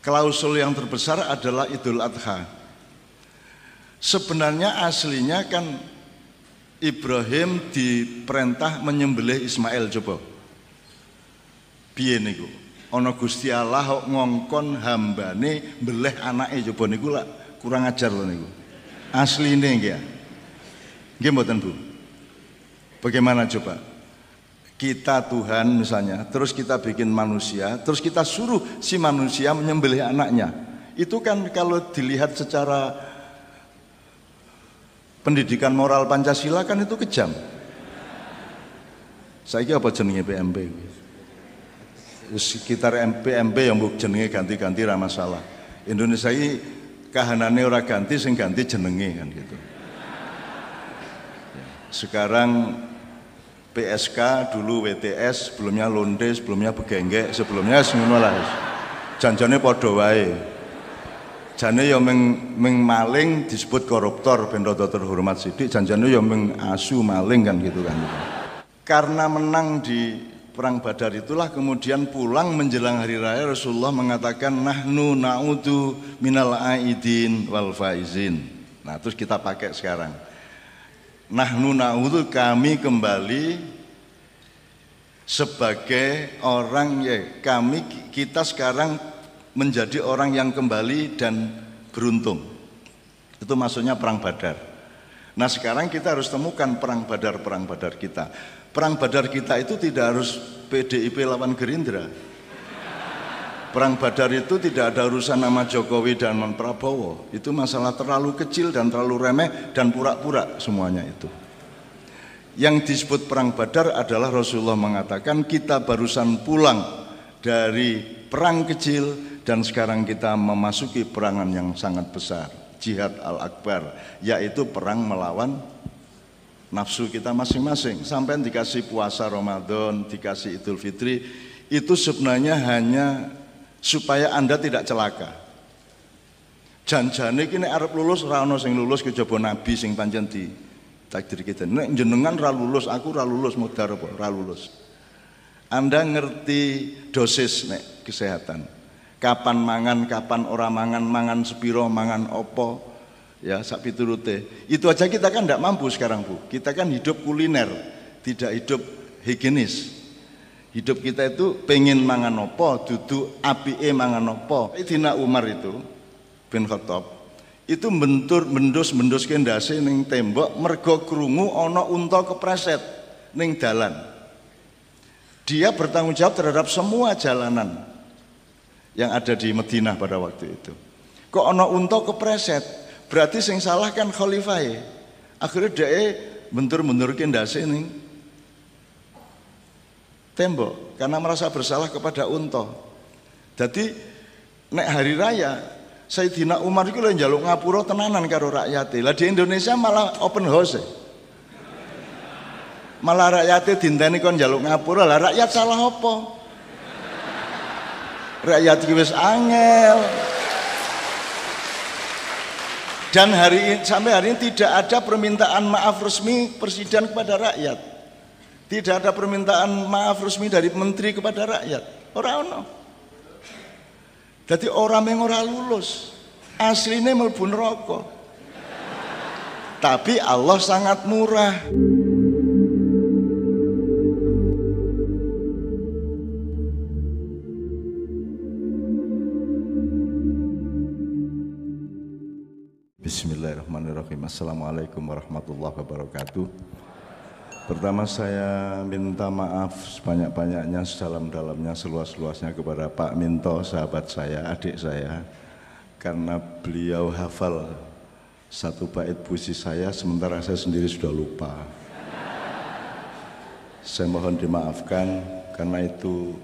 klausul yang terbesar adalah Idul Adha. Sebenarnya aslinya kan Ibrahim diperintah menyembelih Ismail. Coba piye niku? Ana Gusti Allah ngongkon hambane mbeleh anake, coba niku lak kurang ajar lho niku. Asline nggih. Nggih mboten Bu? Bagaimana coba? Kita Tuhan misalnya, terus kita bikin manusia, terus kita suruh si manusia menyembelih anaknya. Itu kan kalau dilihat secara pendidikan moral Pancasila kan itu kejam. Saiki apa jenenge PMP? Sekitar PMP yang mbok jenenge ganti-ganti ra masalah. Indonesia ini kahanane ora ganti, sing ganti jenenge kan gitu. Sekarang PSK, dulu WTS, sebelumnya Londe, sebelumnya Begenggek, sebelumnya ngono lah. Janjane padha wae. Jane ya ming maling disebut koruptor ben rada terhormat sithik, janjane ya ming asu maling kan gitu kan. Karena menang di perang Badar itulah kemudian pulang menjelang hari raya Rasulullah mengatakan nahnu na'udu minal aidin wal faizin. Nah, terus kita pakai sekarang. Nahnu na'udzu, kami kembali sebagai orang kita sekarang menjadi orang yang kembali dan beruntung. Itu maksudnya perang Badar. Nah, sekarang kita harus temukan perang Badar kita. Perang Badar kita itu tidak harus PDIP lawan Gerindra. Perang Badar itu tidak ada urusan nama Jokowi dan Prabowo. Itu masalah terlalu kecil dan terlalu remeh dan pura-pura semuanya itu. Yang disebut perang Badar adalah Rasulullah mengatakan kita barusan pulang dari perang kecil dan sekarang kita memasuki perangan yang sangat besar, jihad al-akbar, yaitu perang melawan nafsu kita masing-masing. Sampai dikasih puasa Ramadan, dikasih Idul Fitri, itu sebenarnya hanya supaya Anda tidak celaka. Janjane iki nek arep lulus ora ana sing lulus kejaba nabi sing pancen di takdir kita. Nek jenengan ra lulus, aku ra lulus, mudhar apa ra lulus. Anda ngerti dosis nek kesehatan. Kapan mangan, kapan ora mangan, mangan sepiro, mangan opo, ya sak piturute. Itu aja kita kan tidak mampu sekarang Bu. Kita kan hidup kuliner, tidak hidup higienis. Hidup kita itu pengen mangan opo, duduk apike mangan opo. Sayyidina Umar itu bin Khattab itu mendus kendase ning tembok mergo krungu ana unta kepreset ning dalan. Dia bertanggung jawab terhadap semua jalanan yang ada di Madinah pada waktu itu. Kok ana unta kepreset? Berarti sing salah kan khalifahe. Akhirnya dia bentur-bentur kendase ning tembok karena merasa bersalah kepada unta. Jadi nek hari raya Sayyidina Umar itu lho njaluk ngapura tenanan karo rakyate. Lah di Indonesia malah open house. Malah rakyate dinteni kon njaluk ngapura. Lah rakyat salah apa? Rakyat iki wis angel. Dan sampai hari ini tidak ada permintaan maaf resmi presiden kepada rakyat. Tidak ada permintaan maaf resmi dari menteri kepada rakyat. Ora ono. Jadi orang yang ora lulus aslinya mlebu neraka. Tapi Allah sangat murah. Bismillahirrahmanirrahim. Assalamualaikum warahmatullahi wabarakatuh. Pertama saya minta maaf sebanyak-banyaknya, sedalam-dalamnya, seluas-luasnya kepada Pak Minto, sahabat saya, adik saya, karena beliau hafal satu bait puisi saya sementara saya sendiri sudah lupa. Saya mohon dimaafkan karena itu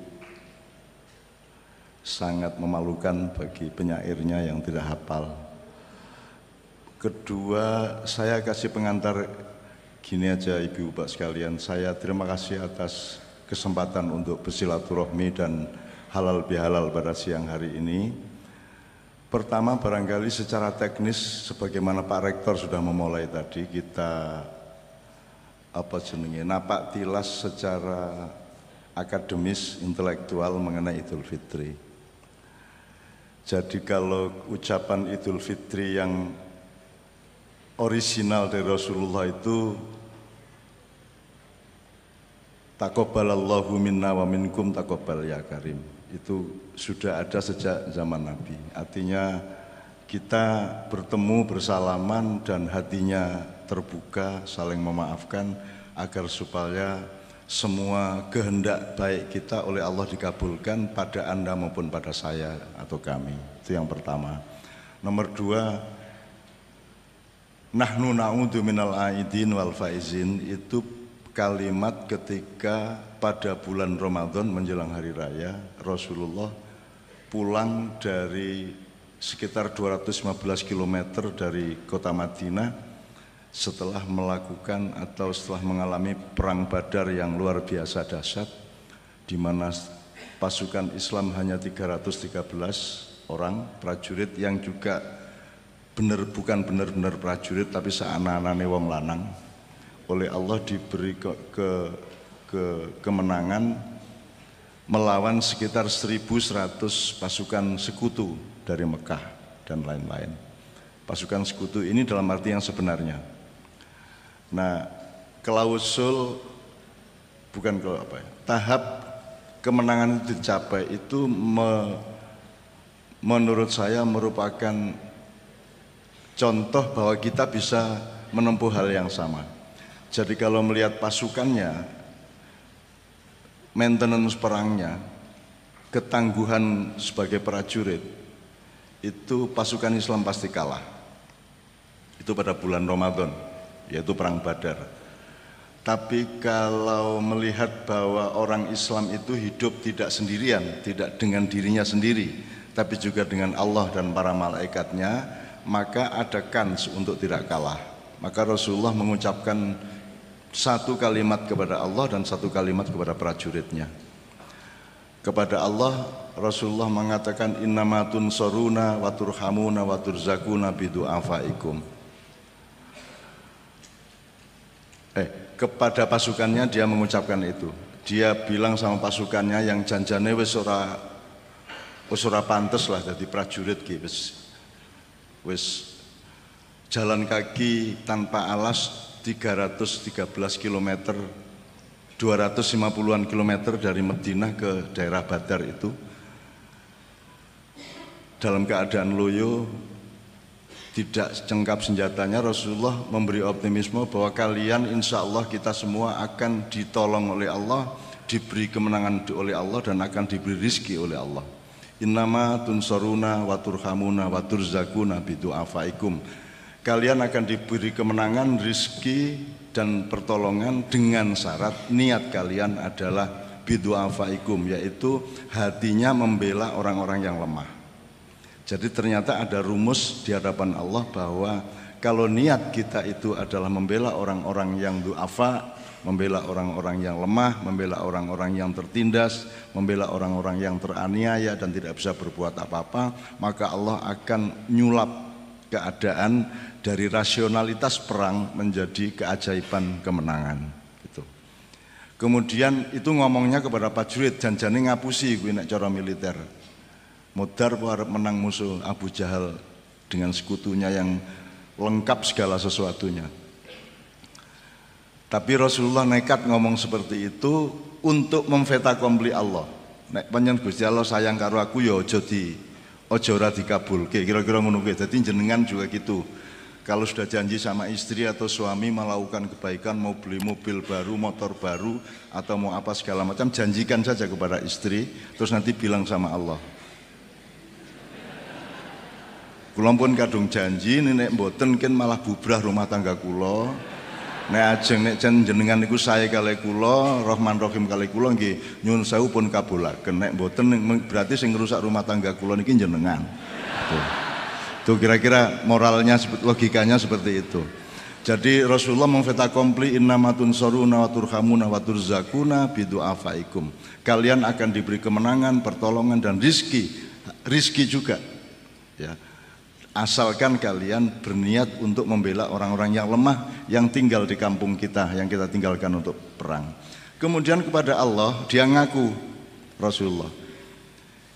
sangat memalukan bagi penyairnya yang tidak hafal. Kedua, saya kasih pengantar gini aja Ibu Bapak sekalian, saya terima kasih atas kesempatan untuk bersilaturahmi dan halal bihalal pada siang hari ini. Pertama barangkali secara teknis sebagaimana Pak Rektor sudah memulai tadi, kita napak tilas secara akademis, intelektual mengenai Idul Fitri. Jadi kalau ucapan Idul Fitri yang orisinal dari Rasulullah itu taqabbalallahu minna wa minkum taqabbal ya karim, itu sudah ada sejak zaman Nabi. Artinya kita bertemu bersalaman dan hatinya terbuka, saling memaafkan agar supaya semua kehendak baik kita oleh Allah dikabulkan pada Anda maupun pada saya atau kami. Itu yang pertama. Nomor dua, nahnu na'udzu minal aidin wal faizin, itu kalimat ketika pada bulan Ramadan menjelang hari raya Rasulullah pulang dari sekitar 215 km dari kota Madinah setelah melakukan atau setelah mengalami perang Badar yang luar biasa dahsyat, di mana pasukan Islam hanya 313 orang prajurit yang juga bukan benar-benar prajurit tapi seanak-anane wong lanang. Oleh Allah diberi kemenangan melawan sekitar 1.100 pasukan sekutu dari Mekah dan lain-lain. Pasukan sekutu ini dalam arti yang sebenarnya. Nah, tahap kemenangan itu dicapai itu menurut saya merupakan contoh bahwa kita bisa menempuh hal yang sama. Jadi kalau melihat pasukannya, maintenance perangnya, ketangguhan sebagai prajurit, itu pasukan Islam pasti kalah. Itu pada bulan Ramadan, yaitu perang Badar. Tapi kalau melihat bahwa orang Islam itu hidup tidak sendirian, tidak dengan dirinya sendiri, tapi juga dengan Allah dan para malaikatnya, maka ada kans untuk tidak kalah. Maka Rasulullah mengucapkan satu kalimat kepada Allah dan satu kalimat kepada prajuritnya. Kepada Allah, Rasulullah mengatakan innama tunsuruna wa turhamuna wa turzakuna bidu'afaikum. Kepada pasukannya dia mengucapkan itu. Dia bilang sama pasukannya yang janjane wis ora pantes lah jadi prajurit ki, wis jalan kaki tanpa alas 313 km, 250-an kilometer dari Madinah ke daerah Badar itu dalam keadaan loyo, tidak cengkap senjatanya. Rasulullah memberi optimisme bahwa kalian insya Allah kita semua akan ditolong oleh Allah, diberi kemenangan oleh Allah dan akan diberi rizki oleh Allah. Innama tunsuruna wa turhamuna wa turzakuna bidu'afaikum. Kalian akan diberi kemenangan, rizki dan pertolongan dengan syarat niat kalian adalah bidu'afaikum, yaitu hatinya membela orang-orang yang lemah. Jadi ternyata ada rumus di hadapan Allah bahwa kalau niat kita itu adalah membela orang-orang yang du'afa, membela orang-orang yang lemah, membela orang-orang yang tertindas, membela orang-orang yang teraniaya dan tidak bisa berbuat apa-apa, maka Allah akan nyulap keadaan dari rasionalitas perang menjadi keajaiban kemenangan. Gitu. Kemudian itu ngomongnya kepada prajurit, janjane ngapusi kuwi nek cara militer. Modar harap menang musuh Abu Jahal dengan sekutunya yang lengkap segala sesuatunya. Tapi Rasulullah nekat ngomong seperti itu untuk memfetakompli Allah. Nek panjen Gusti Allah sayang karo aku ya aja ora dikabulke. Kira-kira ngono kuwi. Dadi jenengan juga gitu. Kalau sudah janji sama istri atau suami melakukan kebaikan, mau beli mobil baru, motor baru atau mau apa segala macam, janjikan saja kepada istri, terus nanti bilang sama Allah. Kula pun kadung janji nek mboten ken malah bubrah rumah tangga kula. Nek ajeng nek jenengan niku sae kalih kula, Rahman Rahim kalih kula nggih nyuwun sewu pun kabulaken. Nek mboten berarti sing ngrusak rumah tangga kula niki jenengan. Tuh kira-kira moralnya, logikanya seperti itu. Jadi Rasulullah memfetakompli innama tunsuruna wa turhamuna wa turzakuna bidu'afaikum. Kalian akan diberi kemenangan, pertolongan dan rizki juga. Ya. Asalkan kalian berniat untuk membela orang-orang yang lemah yang tinggal di kampung kita, yang kita tinggalkan untuk perang. Kemudian kepada Allah dia ngaku Rasulullah,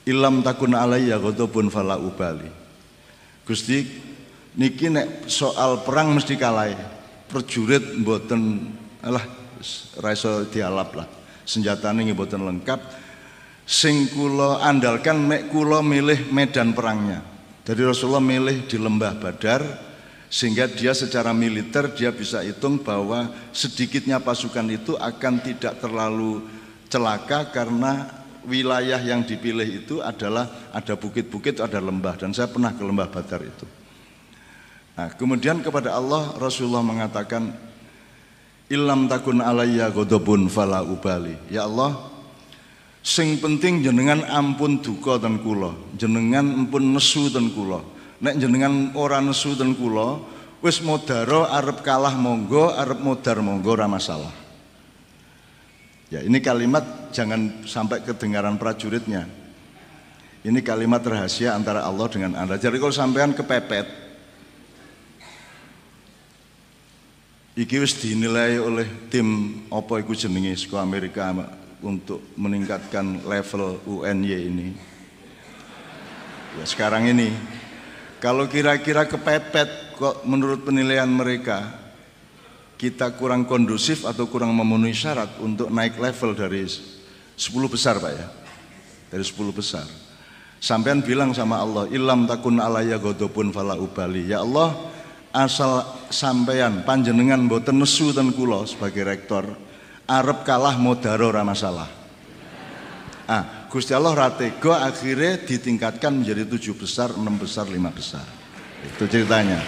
Ilam takun alayya ghadabun fala ubali. Gusti niki nek soal perang mesti kalah. Prajurit mboten alah ra iso dialap lah. Senjatane nggih mboten lengkap. Sing kula andalkan nek kula milih medan perangnya. Jadi Rasulullah milih di lembah Badar sehingga dia secara militer dia bisa hitung bahwa sedikitnya pasukan itu akan tidak terlalu celaka karena wilayah yang dipilih itu adalah ada bukit-bukit, ada lembah, dan saya pernah ke lembah Badar itu. Nah, kemudian kepada Allah Rasulullah mengatakan Ilam takun alayya ghadabun fala ubali. Ya Allah, sing penting jenengan ampun duka ten kula, jenengan ampun nesu ten kula. Nek jenengan ora nesu ten kula, wis modaro arep kalah monggo, arep modar monggo ora masalah. Ya, ini kalimat jangan sampai kedengaran prajuritnya. Ini kalimat rahasia antara Allah dengan Anda. Jadi kalau sampean kepepet, iki wis dinilai oleh tim apa iku jenenge saka Amerika untuk meningkatkan level UNY ini. Ya, sekarang ini kalau kira-kira kepepet kok menurut penilaian mereka kita kurang kondusif atau kurang memenuhi syarat untuk naik level dari 10 besar Pak ya, dari 10 besar. Sampean bilang sama Allah, Ilam takun alayya ghadabun fala ubali. Ya Allah, asal sampean panjenengan mboten nesu ten kula sebagai rektor, arep kalah modaro ora masalah. Gusti Allah ra tega akhirnya ditingkatkan menjadi 7 besar, 6 besar, 5 besar. Itu ceritanya.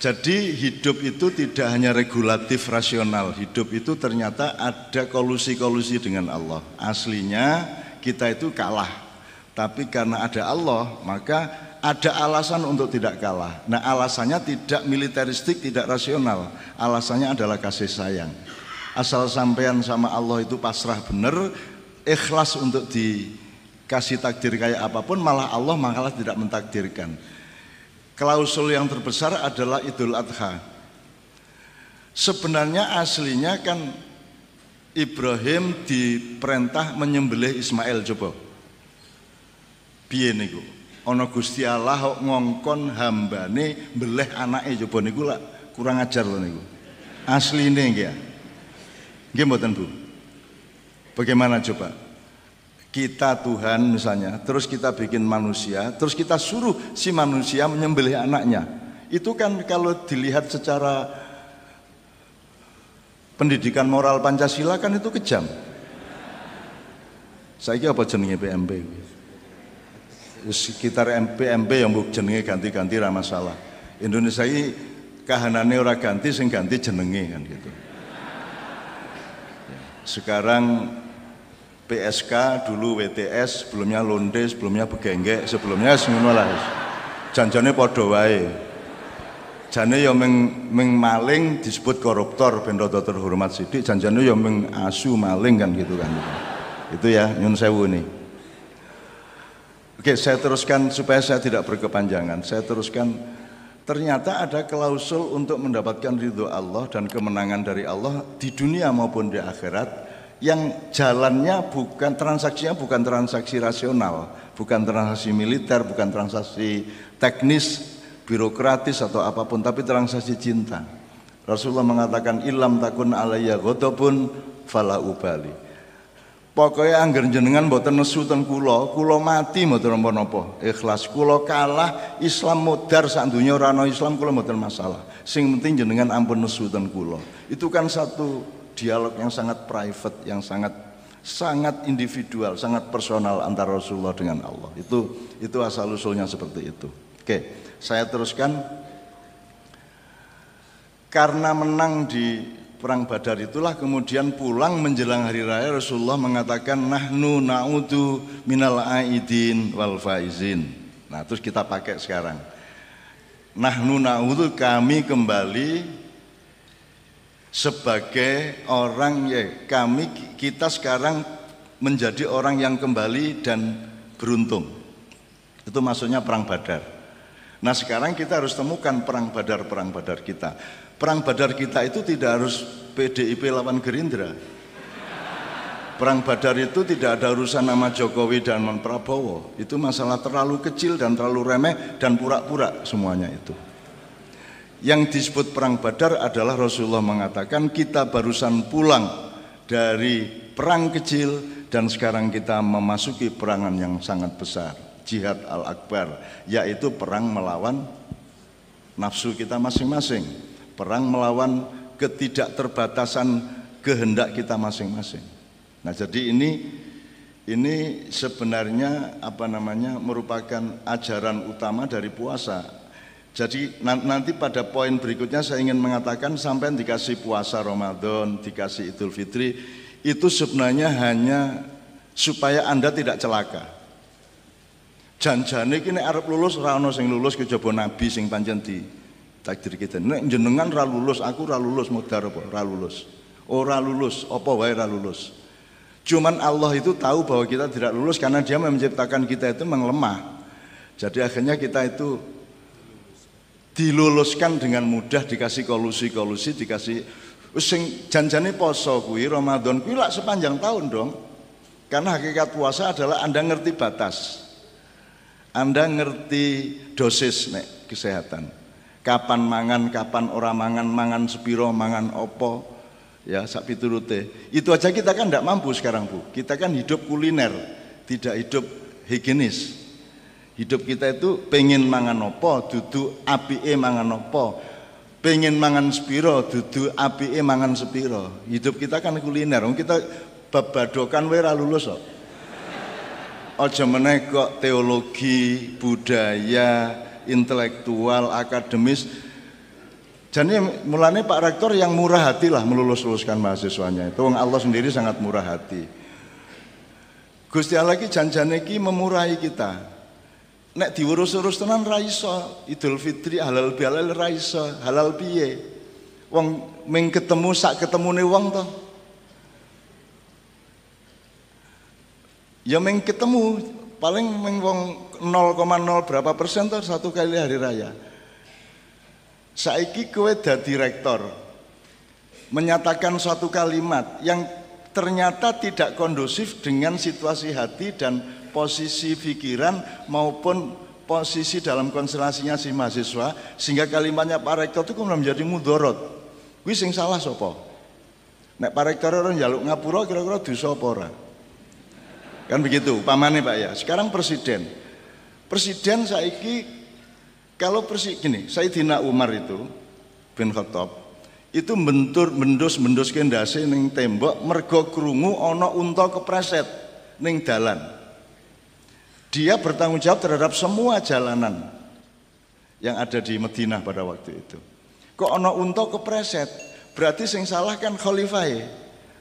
Jadi hidup itu tidak hanya regulatif rasional, hidup itu ternyata ada kolusi-kolusi dengan Allah. Aslinya kita itu kalah, tapi karena ada Allah maka ada alasan untuk tidak kalah. Nah, alasannya tidak militeristik, tidak rasional, alasannya adalah kasih sayang. Asal sampean sama Allah itu pasrah bener, ikhlas untuk dikasih takdir kayak apapun, malah Allah malah tidak mentakdirkan. Klausul yang terbesar adalah Idul Adha. Sebenarnya aslinya kan Ibrahim diperintah menyembelih Ismail. Coba piye niku? Ana Gusti Allah kok ngongkon hambane mbeleh anake, coba niku lak kurang ajar lho niku. Asline nggih. Nggih mboten Bu? Bagaimana coba? Kita Tuhan misalnya, terus kita bikin manusia, terus kita suruh si manusia menyembelih anaknya. Itu kan kalau dilihat secara pendidikan moral Pancasila kan itu kejam. Saiki apa jenenge PMP? Sekitar PMP yang mbok jenenge ganti-ganti ra masalah. Indonesia ini kahanane ora ganti, sing ganti jenenge kan gitu. Sekarang PSK, dulu WTS, sebelumnya Londe, sebelumnya Begenggek, sebelumnya ngono lah. Janjane padha wae. Jane ya ming maling disebut koruptor ben rada terhormat sithik, janjane ya ming asu maling kan gitu kan. Itu ya nyun sewu nih. Oke, saya teruskan supaya saya tidak berkepanjangan. Saya teruskan, ternyata ada klausul untuk mendapatkan ridho Allah dan kemenangan dari Allah di dunia maupun di akhirat, yang jalannya bukan transaksinya, bukan transaksi rasional, bukan transaksi militer, bukan transaksi teknis, birokratis atau apapun, tapi transaksi cinta. Rasulullah mengatakan ilam takun alayya ghadabun fala ubali. Pokoknya angger jenengan mboten nesu ten kula mati mboten napa-napa, ikhlas. Kula kalah, Islam modar sak donya ora ana Islam, kula mboten masalah. Sing penting jenengan ampun nesu ten kula. Itu kan satu dialog yang sangat private, yang sangat individual, sangat personal antara Rasulullah dengan Allah. Itu asal usulnya seperti itu. Oke, saya teruskan. Karena menang di perang Badar itulah kemudian pulang menjelang hari raya Rasulullah mengatakan nahnu na'udu minal aidin wal faizin. Nah, terus kita pakai sekarang. Nahnu na'udu, kami kembali sebagai orang kita sekarang menjadi orang yang kembali dan beruntung. Itu maksudnya perang Badar. Nah, sekarang kita harus temukan perang Badar kita. Perang Badar kita itu tidak harus PDIP lawan Gerindra. Perang Badar itu tidak ada urusan nama Jokowi dan Prabowo. Itu masalah terlalu kecil dan terlalu remeh dan pura-pura semuanya itu. Yang disebut perang Badar adalah Rasulullah mengatakan kita barusan pulang dari perang kecil dan sekarang kita memasuki perangan yang sangat besar, jihad al-akbar, yaitu perang melawan nafsu kita masing-masing, perang melawan ketidakterbatasan kehendak kita masing-masing. Nah, jadi ini sebenarnya merupakan ajaran utama dari puasa. Jadi nanti pada poin berikutnya saya ingin mengatakan sampai dikasih puasa Ramadan, dikasih Idul Fitri, itu sebenarnya hanya supaya Anda tidak celaka. Janjane iki nek arep lulus ora ono sing lulus kejaba nabi sing pancen di takdir kita. Nek jenengan ra lulus, aku ra lulus modar apa? Ra lulus. Ora lulus, apa wae ra lulus. Cuman Allah itu tahu bahwa kita tidak lulus karena Dia menciptakan kita itu memang lemah. Jadi akhirnya kita itu diluluskan dengan mudah, dikasih kolusi, dikasih sing janjane poso kuwi Ramadan kuwi lak sepanjang tahun dong. Karena hakikat puasa adalah Anda ngerti batas. Anda ngerti dosis nek kesehatan. Kapan mangan, kapan ora mangan, mangan sepiro, mangan opo. Ya, sak piturute. Itu aja kita kan tidak mampu sekarang, Bu. Kita kan hidup kuliner, tidak hidup higienis. Hidup kita itu pengen mangan opo, dudu apike mangan opo. Pengen mangan sepiro, dudu apike mangan sepiro. Hidup kita kan kuliner. Kita babadokan wae ra lulus kok. Aja meneh kok teologi, budaya, intelektual, akademis. Jadi mulanya Pak Rektor yang murah hati lah melulus-luluskan mahasiswanya. Itu Allah sendiri sangat murah hati. Gusti Allah ki janjane ki memurahi kita. Nek diurus-urus tenan ra iso. Idul Fitri halal bihalal ra iso. Halal piye? Wong ming ketemu sak ketemune wong to. Ya ming ketemu paling ming wong 0,0 berapa persen to satu kali hari raya. Saiki kowe dadi rektor menyatakan suatu kalimat yang ternyata tidak kondusif dengan situasi hati dan posisi pikiran maupun posisi dalam konstelasinya si mahasiswa, sehingga kalimatnya Pak Rektor itu kemudian menjadi mudorot. Kuwi sing salah sapa? Nek Pak Rektor ora njaluk ngapura kira-kira dosa apa ora? Kan begitu upamane Pak ya. Sekarang presiden saiki kalau gini, Sayyidina Umar itu bin Khattab itu mendus kendase ning tembok mergo krungu ana unta kepreset ning dalan. Dia bertanggung jawab terhadap semua jalanan yang ada di Madinah pada waktu itu. Kok ana unta kepreset? Berarti sing salah kan khalifahe.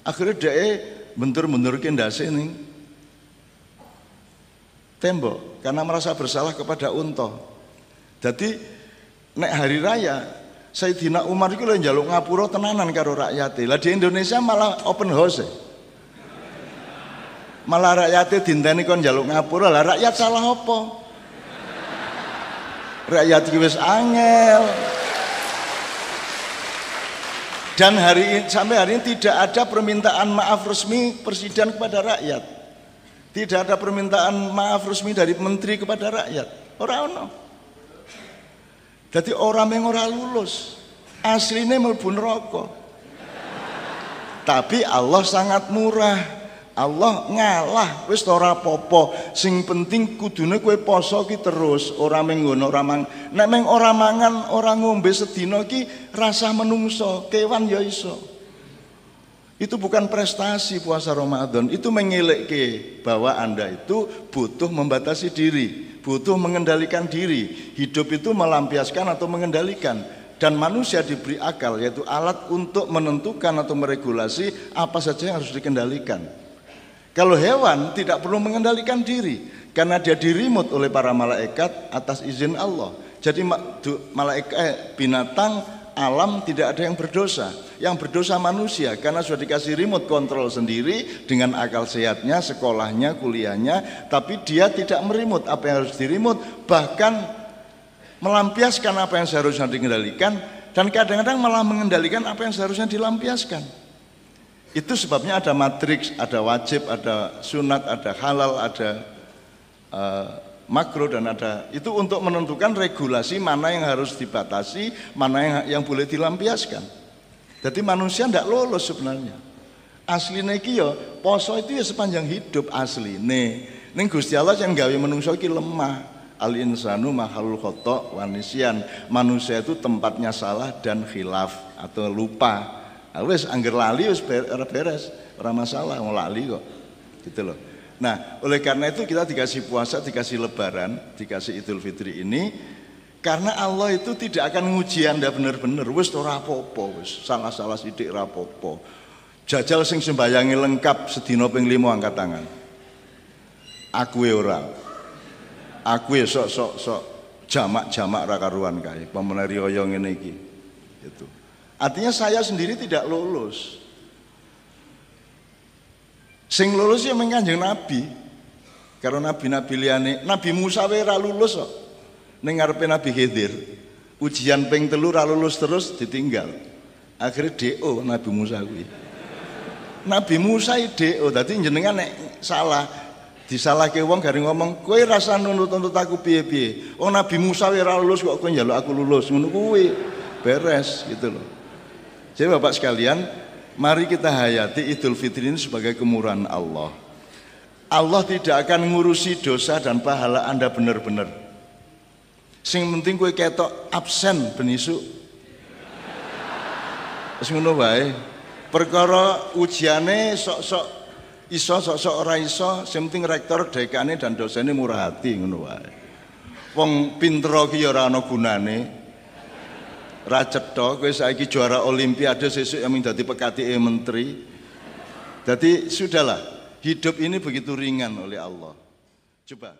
Akhirnya dia bentur kendase ning tembok karena merasa bersalah kepada unta. Jadi nek hari raya Sayyidina Umar itu lho njaluk ngapura tenanan karo rakyate. Lah di Indonesia malah open house. Malah rakyate dinteni kon njaluk ngapura. Lah rakyat salah apa? Rakyat iki wis angel. Dan sampai hari ini tidak ada permintaan maaf resmi presiden kepada rakyat. Tidak ada permintaan maaf resmi dari menteri kepada rakyat. Ora ono. Jadi orang yang ora lulus aslinya mlebu neraka. Tapi Allah sangat murah. Allah ngalah wis ora apa-apa. Sing penting kudune kowe poso ki terus, ora mung ngono ora mang. Nek meng ora mangan, ora ngombe sedina ki rasa menungso, kewan ya iso. Itu bukan prestasi puasa Ramadan, itu mengelekke bahwa Anda itu butuh membatasi diri, butuh mengendalikan diri. Hidup itu melampiaskan atau mengendalikan. Dan manusia diberi akal, yaitu alat untuk menentukan atau meregulasi apa saja yang harus dikendalikan. Kalau hewan tidak perlu mengendalikan diri, karena dia dirimut oleh para malaikat atas izin Allah. Jadi malaikat, binatang, alam tidak ada yang berdosa. Yang berdosa manusia karena sudah dikasih remote kontrol sendiri dengan akal sehatnya, sekolahnya, kuliahnya, tapi dia tidak merimut apa yang harus dirimut, bahkan melampiaskan apa yang seharusnya dikendalikan, dan kadang-kadang malah mengendalikan apa yang seharusnya dilampiaskan. Itu sebabnya ada matriks, ada wajib, ada sunat, ada halal, ada makro dan ada itu untuk menentukan regulasi mana yang harus dibatasi, mana yang boleh dilampiaskan. Jadi manusia tidak lolos sebenarnya. Asline iki ya poso itu ya sepanjang hidup asline. Ning Gusti Allah yang gawe menungso iki lemah. Al insanu mahalul khata' wa nisyan. Manusia itu tempatnya salah dan khilaf atau lupa. Wis angger lali wis beres, ora masalah mau lali kok. Gitu loh. Nah, oleh karena itu kita dikasih puasa, dikasih lebaran, dikasih Idul Fitri ini karena Allah itu tidak akan nguji Anda benar-benar. Wis ora apa-apa, wis salah-salah sithik ora apa-apa. Jajal sing sembayangi lengkap sedina ping 5 angkat tangan. Aku ora. Aku sok jamak-jamak ra karuan kae. Pamene riyo ngene iki. Gitu. Artinya saya sendiri tidak lulus. Sing lulus ya Kanjeng Nabi. Karena nabi-nabi liyane, Nabi Musa wae ra lulus kok. Ning ngarepe Nabi Khidir, ujian ping 3 ra lulus terus ditinggal. Akhirnya DO Nabi Musa kuwi. Nabi Musa DO, dadi jenengan nek salah disalahke wong garing ngomong, "Kowe rasa nuntut aku piye-piye." Oh Nabi Musa wae ra lulus kok kowe njaluk aku lulus. Ngono kuwi. Beres gitu loh. Jadi Bapak sekalian, mari kita hayati Idul Fitri ini sebagai kemurahan Allah. Allah tidak akan ngurusi dosa dan pahala Anda benar-benar. Sing penting kowe ketok absen ben isuk. Wis ngono wae. Perkara ujiane sok-sok iso sok-sok ora iso, sing penting rektor, dekane dan dosennya murah hati ngono wae. Wong pinter iki ya ora ana gunane. Ra cetha kowe saiki juara olimpiade sesuk yang dadi pekatike menteri. Jadi sudahlah, hidup ini begitu ringan oleh Allah. Coba